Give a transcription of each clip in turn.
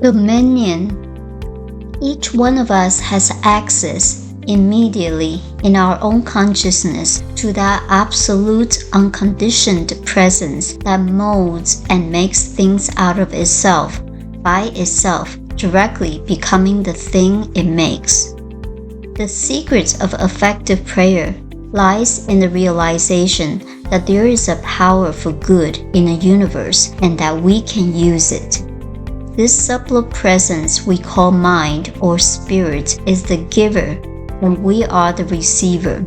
Dominion. Each one of us has access immediately in our own consciousness to that absolute unconditioned presence that molds and makes things out of itself, by itself, directly becoming the thing it makes. The secret of effective prayer lies in the realization that there is a power for good in the universe and that we can use it. This subtle presence we call mind or spirit is the giver and we are the receiver.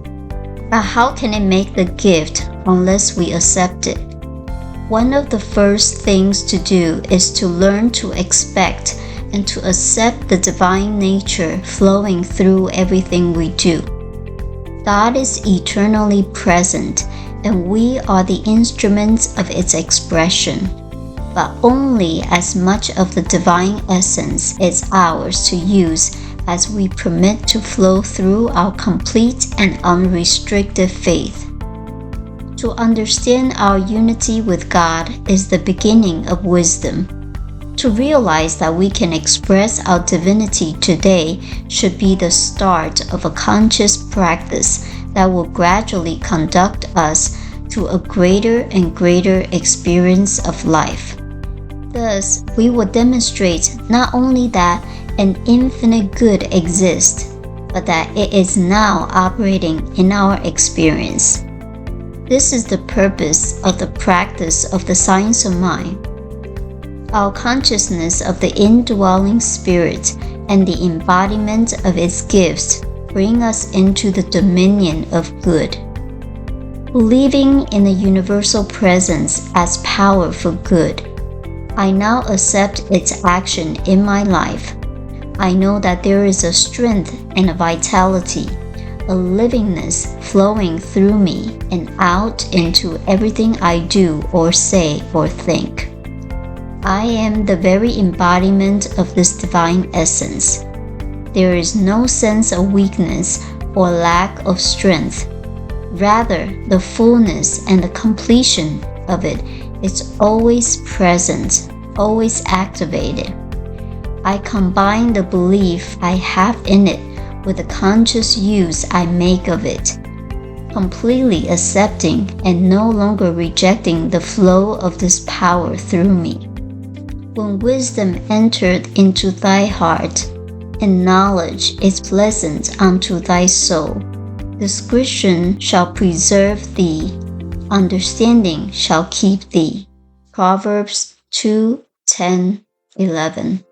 But how can it make the gift unless we accept it? One of the first things to do is to learn to expect and to accept the divine nature flowing through everything we do. God is eternally present, and we are the instruments of its expression, but only as much of the divine essence is ours to use as we permit to flow through our complete and unrestricted faith. To understand our unity with God is the beginning of wisdom. To realize that we can express our divinity today should be the start of a conscious practice that will gradually conduct us to a greater and greater experience of life. Thus, we will demonstrate not only that an infinite good exists, but that it is now operating in our experience. This is the purpose of the practice of the science of mind. Our consciousness of the indwelling spirit and the embodiment of its gifts bring us into the dominion of good. Believing in the universal presence as power for good, I now accept its action in my life. I know that there is a strength and a vitality, a livingness flowing through me and out into everything I do or say or think. I am the very embodiment of this divine essence. There is no sense of weakness or lack of strength. Rather, the fullness and the completion of it is always present, always activated. I combine the belief I have in it with the conscious use I make of it, completely accepting and no longer rejecting the flow of this power through me. When wisdom entered into thy heart, and knowledge is pleasant unto thy soul, discretion shall preserve thee, understanding shall keep thee. Proverbs 2:10-11.